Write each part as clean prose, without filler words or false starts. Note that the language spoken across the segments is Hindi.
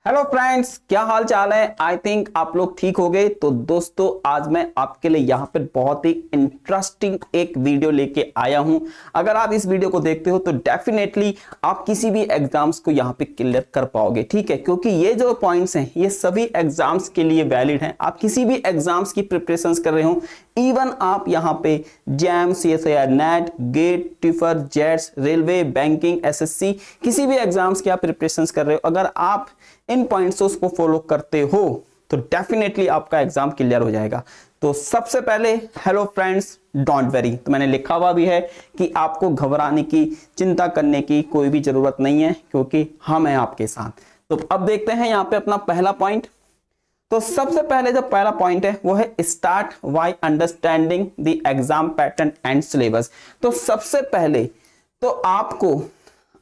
हेलो फ्रेंड्स, क्या हाल चाल है। आई थिंक आप लोग ठीक हो गए। तो दोस्तों, आज मैं आपके लिए यहाँ पे बहुत ही इंटरेस्टिंग एक वीडियो लेके आया हूँ। अगर आप इस वीडियो को देखते हो तो डेफिनेटली आप किसी भी एग्जाम्स को यहाँ पे क्लियर कर पाओगे, ठीक है। क्योंकि ये जो पॉइंट्स हैं ये सभी एग्जाम्स के लिए वैलिड हैं। आप किसी भी एग्जाम्स की प्रिपरेशंस कर रहे हो, इवन आप यहाँ पे JAM, CSIR, NET, GATE, TIFR, JEST, railway, banking, SSC, किसी भी एग्जाम्स की आप प्रिपरेशंस कर रहे हो, अगर आप इन पॉइंट्स को फॉलो करते हो तो डेफिनेटली आपका एग्जाम क्लियर हो जाएगा। तो सबसे पहले हेलो फ्रेंड्स, डोंट वरी। तो मैंने लिखा हुआ भी है कि आपको घबराने की, चिंता करने की कोई भी जरूरत नहीं है, क्योंकि हम हैं आपके साथ। तो अब देखते हैं यहाँ पे अपना पहला पॉइंट। तो सबसे पहले जो पहला पॉइंट है वो है start by understanding the exam pattern and syllabus. तो सबसे पहले तो आपको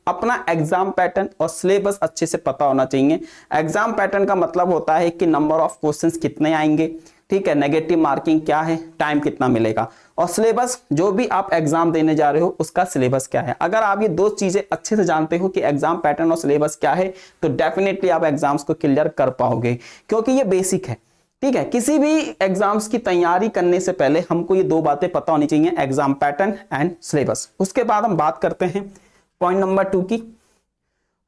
अपना एग्जाम पैटर्न और सिलेबस अच्छे से पता होना चाहिए। एग्जाम पैटर्न का मतलब होता है कि नंबर ऑफ क्वेश्चंस कितने आएंगे, ठीक है, नेगेटिव मार्किंग क्या है, टाइम कितना मिलेगा, और सिलेबस जो भी आप एग्जाम देने जा रहे हो उसका सिलेबस क्या है। अगर आप ये दो चीजें अच्छे से जानते हो कि एग्जाम पैटर्न और सिलेबस क्या है, तो डेफिनेटली आप एग्जाम्स को क्लियर कर पाओगे, क्योंकि ये बेसिक है, ठीक है। किसी भी एग्जाम्स की तैयारी करने से पहले हमको ये दो बातें पता होनी चाहिए, एग्जाम पैटर्न एंड सिलेबस। उसके बाद हम बात करते हैं पॉइंट नंबर 2 की।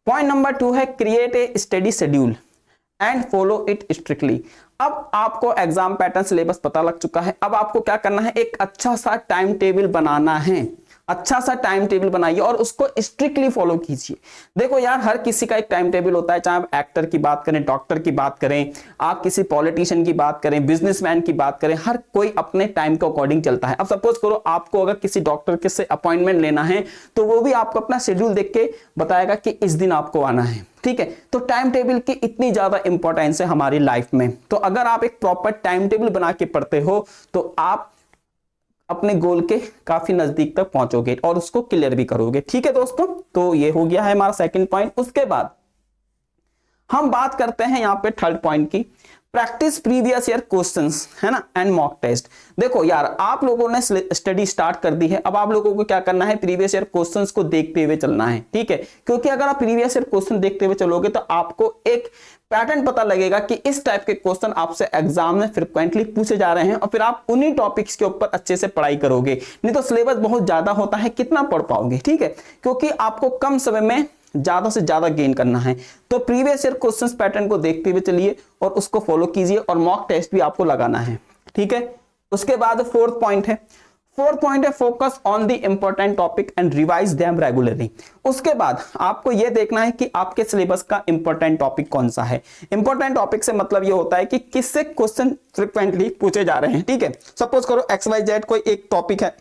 पॉइंट नंबर 2 है create a study schedule and follow it strictly. अब आपको एग्जाम पैटर्न सिलेबस पता लग चुका है। अब आपको क्या करना है, एक अच्छा सा टाइम टेबल बनाना है। अच्छा सा टाइम टेबल बनाइए और उसको स्ट्रिक्टली फॉलो कीजिए। देखो यार, हर किसी का एक टाइम टेबल होता है, चाहे आप एक्टर की बात करें, डॉक्टर की बात करें, आप किसी पॉलिटिशियन की बात करें, बिजनेसमैन की बात करें, हर कोई अपने टाइम के अकॉर्डिंग चलता है। अब सपोज करो आपको अगर किसी डॉक्टर के से अपॉइंटमेंट लेना है तो वो भी आपको अपना शेड्यूल देख के बताएगा कि इस दिन आपको आना है, ठीक है। तो टाइम टेबल की इतनी ज्यादा इंपॉर्टेंस है हमारी लाइफ में। तो अगर आप एक प्रॉपर टाइम टेबल बना के पढ़ते हो तो आप अपने गोल के काफी नजदीक तक पहुंचोगे और उसको क्लियर भी करोगे, ठीक है दोस्तों। तो ये हो गया है हमारा सेकंड पॉइंट। उसके बाद हम बात करते हैं यहाँ पे थर्ड पॉइंट की, प्रैक्टिस प्रीवियस ईयर क्वेश्चंस, है ना, एंड मॉक टेस्ट। देखो यार, आप लोगों ने स्टडी स्टार्ट कर दी है, अब आप लोगों को क्या करना है, प्रीवियस ईयर क्वेश्चंस को देखते हुए चलना है, ठीक है। क्योंकि अगर आप प्रीवियस ईयर क्वेश्चन देखते हुए चलोगे तो आपको एक पैटर्न पता लगेगा कि इस टाइप के क्वेश्चन आपसे एग्जाम में फ्रिक्वेंटली पूछे जा रहे हैं, और फिर आप उन्हीं टॉपिक्स के ऊपर अच्छे से पढ़ाई करोगे। नहीं तो सिलेबस बहुत ज्यादा होता है, कितना पढ़ पाओगे, ठीक है। क्योंकि आपको कम समय में ज्यादा से ज्यादा गेन करना है। तो प्रीवियस ईयर क्वेश्चंस पैटर्न को देखते हुए चलिए और उसको फॉलो कीजिए, और मॉक टेस्ट भी आपको लगाना है, ठीक है। उसके बाद फोर्थ पॉइंट है focus on the important topic and revise them regularly. उसके बाद आपको यह देखना है कि आपके सिलेबस का इंपॉर्टेंट टॉपिक कौन सा है। इंपॉर्टेंट टॉपिक से मतलब यह होता है कि किससे क्वेश्चन फ्रिक्वेंटली पूछे जा रहे हैं, ठीक है। सपोज करो XYZ कोई एक टॉपिक है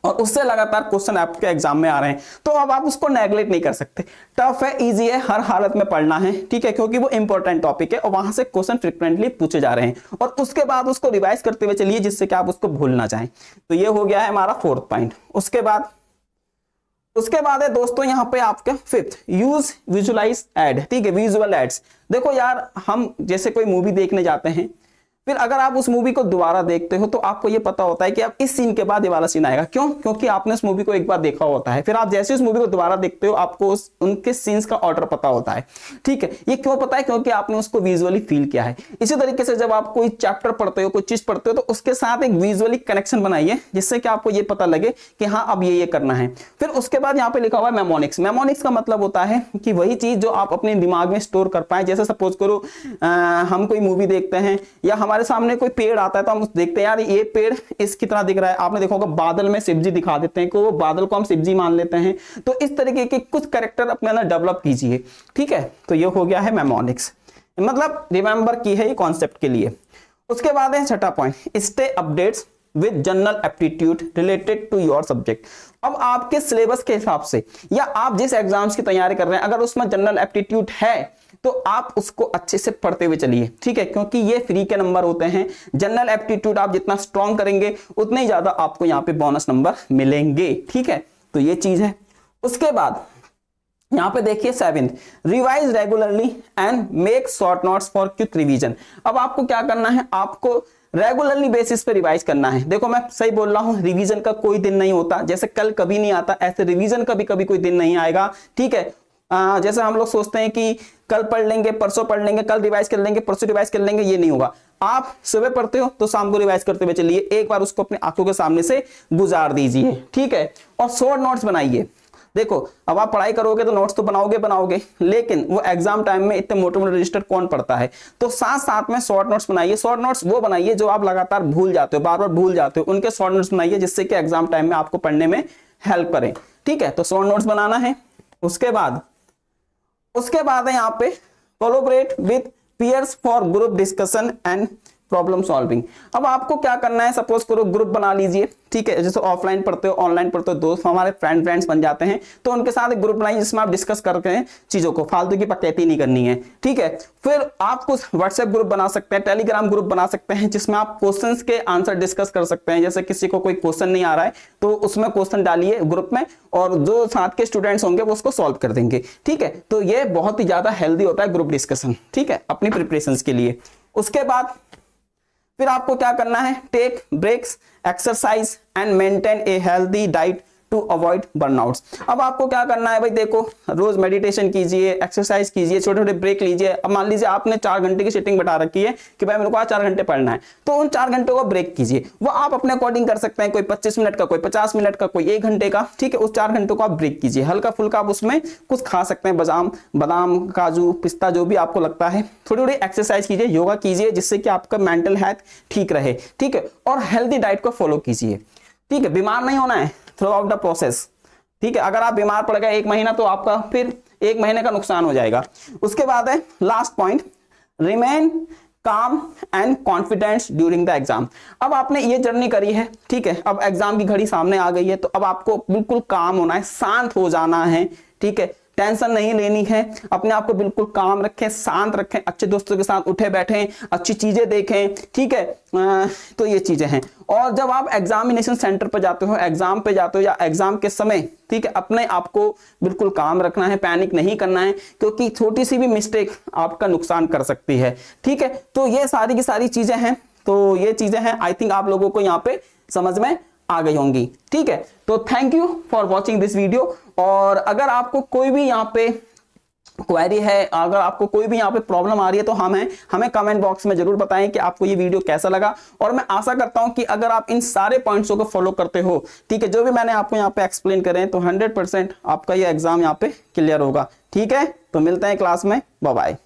और उससे लगातार क्वेश्चन आपके एग्जाम में आ रहे हैं, तो अब आप उसको नेगलेक्ट नहीं कर सकते। टफ है, इजी है, हर हालत में पढ़ना है, ठीक है, क्योंकि वो इंपॉर्टेंट टॉपिक है और वहां से क्वेश्चन फ्रिक्वेंटली पूछे जा रहे हैं। और उसके बाद उसको रिवाइज करते हुए चलिए, जिससे कि आप उसको भूल ना जाएं। तो ये हो गया है हमारा फोर्थ पॉइंट। उसके बाद है दोस्तों यहाँ पे आपका फिफ्थ, यूज विजुअलाइज एड, ठीक है, विजुअल एड्स। देखो यार, हम जैसे कोई मूवी देखने जाते हैं, फिर अगर आप उस मूवी को दोबारा देखते हो तो आपको ये पता होता है कि अब इस सीन के बाद ये वाला सीन आएगा। क्यों? क्योंकि आपने उस मूवी को एक बार देखा होता है, फिर आप जैसे उस मूवी को दोबारा देखते हो आपको उनके सीन्स का ऑर्डर पता होता है, ठीक है। ये क्यों पता है? क्योंकि आपने उसको विजुअली फील किया है। इसी तरीके से जब आप कोई चैप्टर पढ़ते हो, कोई चीज पढ़ते हो, तो उसके साथ एक विजुअली कनेक्शन बनाइए, जिससे कि आपको ये पता लगे कि हाँ अब ये करना है। फिर उसके बाद यहाँ पे लिखा हुआ है मेमोनिक्स। मेमोनिक्स का मतलब होता है कि वही चीज जो आप अपने दिमाग में स्टोर कर पाए। जैसे सपोज करो हम कोई मूवी देखते हैं या हमारे सामने कोई पेड़ आता है तो हम देखते हैं यार ये पेड़ इसकी तरह दिख रहा है। आपने देखा होगा बादल में शिवजी दिखा देते हैं, कि वो बादल को हम शिवजी मान लेते हैं। तो इस तरीके के कुछ कैरेक्टर अपने अंदर डेवलप कीजिए, ठीक है। तो ये हो गया है मेमोनिक्स, मतलब रिमेंबर की है ये कॉन्सेप्ट के लिए। उसके बाद है छठा point, stay updates with general aptitude related to your subject. अब आपके सिलेबस के हिसाब से या आप जिस एग्जाम्स की तैयारी कर रहे हैं, अगर उसमें जनरल एप्टीट्यूड है तो आप उसको अच्छे से पढ़ते हुए चलिए, ठीक है, क्योंकि ये फ्री के नंबर होते हैं। जनरल एप्टीट्यूड आप जितना स्ट्रॉन्ग करेंगे उतने ही ज्यादा आपको यहाँ पे बोनस नंबर मिलेंगे, ठीक है। तो ये चीज है। उसके बाद यहाँ पे देखिए seventh, revise regularly and make short notes for quick revision. अब आपको क्या करना है, आपको रेगुलरली बेसिस पे रिवाइज करना है। देखो मैं सही बोल रहा हूं, रिवीजन का कोई दिन नहीं होता, जैसे कल कभी नहीं आता, ऐसे रिवीजन का भी कभी कोई दिन नहीं आएगा, ठीक है। जैसे हम लोग सोचते हैं कि कल पढ़ लेंगे, परसों पढ़ लेंगे, कल रिवाइज कर लेंगे, परसों रिवाइज कर लेंगे, ये नहीं होगा। आप सुबह पढ़ते हो तो शाम को रिवाइज करते हुए चलिए, एक बार उसको अपनी आंखों के सामने से गुजार दीजिए, ठीक है। और शॉर्ट नोट्स बनाइए। देखो अब आप पढ़ाई करोगे तो नोट्स तो बनाओगे, लेकिन वो एग्जाम टाइम में इतने मोटे मोटे रजिस्टर कौन पढ़ता है, तो साथ साथ में शॉर्ट नोट्स बनाइए। शॉर्ट नोट्स वो बनाइए जो आप लगातार भूल जाते हो, बार बार भूल जाते हो, उनके शॉर्ट नोट्स बनाइए जिससे कि एग्जाम टाइम में आपको पढ़ने में हेल्प करें, ठीक है। तो शॉर्ट नोट्स बनाना है। उसके बाद है यहाँ पे collaborate with peers for group discussion and problem solving. अब आपको क्या करना है, सपोज करो ग्रुप बना लीजिए, ठीक है। जैसे ऑफलाइन पढ़ते हो, ऑनलाइन पढ़ते हो, दोस्त हमारे फ्रेंड्स बन जाते हैं, तो उनके साथ एक ग्रुप बनाइए जिसमें आप डिस्कस करते हैं चीजों को, फालतू की पकैती नहीं करनी है, ठीक है। फिर आप कुछ व्हाट्सएप ग्रुप बना सकते हैं, टेलीग्राम ग्रुप बना सकते हैं, जिसमें आप क्वेश्चंस के आंसर डिस्कस कर सकते हैं। जैसे किसी को कोई क्वेश्चन नहीं आ रहा है तो उसमें क्वेश्चन डालिए ग्रुप में, और जो साथ के स्टूडेंट्स होंगे वो उसको सॉल्व कर देंगे, ठीक है। तो ये बहुत ही ज्यादा हेल्दी होता है ग्रुप डिस्कशन, ठीक है, अपनी प्रिपरेशन के लिए। उसके बाद फिर आपको क्या करना है, take breaks, exercise and maintain a healthy diet to avoid burnouts. अब आपको क्या करना है भाई, देखो रोज मेडिटेशन कीजिए, एक्सरसाइज कीजिए, छोटे छोटे ब्रेक लीजिए। अब मान लीजिए आपने 4 घंटे की सेटिंग बता रखी है कि भाई मेरे को आज 4 घंटे पढ़ना है, तो उन 4 घंटों को ब्रेक कीजिए। वो आप अपने अकॉर्डिंग कर सकते हैं, कोई 25 मिनट का, कोई 50 मिनट का, कोई 1 घंटे का, ठीक है। उस 4 घंटों को आप ब्रेक कीजिए, हल्का फुल्का आप उसमें कुछ खा सकते हैं, बादाम, काजू, पिस्ता, जो भी आपको लगता है। थोड़ी थोड़ी एक्सरसाइज कीजिए, योगा कीजिए, जिससे कि आपका मेंटल हेल्थ ठीक रहे, ठीक है। और हेल्दी डाइट को फॉलो कीजिए, ठीक है। बीमार नहीं होना है थ्रू आउट द प्रोसेस, ठीक है। अगर आप बीमार पड़ गए 1 महीना तो आपका फिर 1 महीने का नुकसान हो जाएगा। उसके बाद है लास्ट पॉइंट, रिमेन काम and confidence during the exam. अब आपने ये जर्नी करी है, ठीक है, अब एग्जाम की घड़ी सामने आ गई है, तो अब आपको बिल्कुल काम होना है, शांत हो जाना है, ठीक है। टेंशन नहीं लेनी है, अपने आप को बिल्कुल काम रखें, शांत रखें, अच्छे दोस्तों के साथ उठे बैठें, अच्छी चीजें देखें, ठीक है। तो ये चीजें हैं। और जब आप एग्जामिनेशन सेंटर पर जाते हो, एग्जाम पे जाते हो या एग्जाम के समय, ठीक है, अपने आप को बिल्कुल काम रखना है, पैनिक नहीं करना है, क्योंकि छोटी सी भी मिस्टेक आपका नुकसान कर सकती है, ठीक है। तो ये सारी की सारी चीजें हैं, तो ये चीजें हैं, आई थिंक आप लोगों को यहाँ पे समझ में आ गई होंगी, ठीक है। तो thank you for watching this video. और अगर आपको कोई भी यहाँ पे क्वेरी है, अगर आपको कोई भी यहाँ पे प्रॉब्लम आ रही है, तो हमें कमेंट बॉक्स में जरूर बताएं कि आपको ये वीडियो कैसा लगा। और मैं आशा करता हूं कि अगर आप इन सारे पॉइंट्सों को फॉलो करते हो, ठीक है, जो भी मैंने आपको यहाँ पे एक्सप्लेन करे हैं, तो 100% आपका ये एग्जाम यहाँ पे क्लियर होगा, ठीक है। तो मिलते हैं क्लास में, बाय बाय।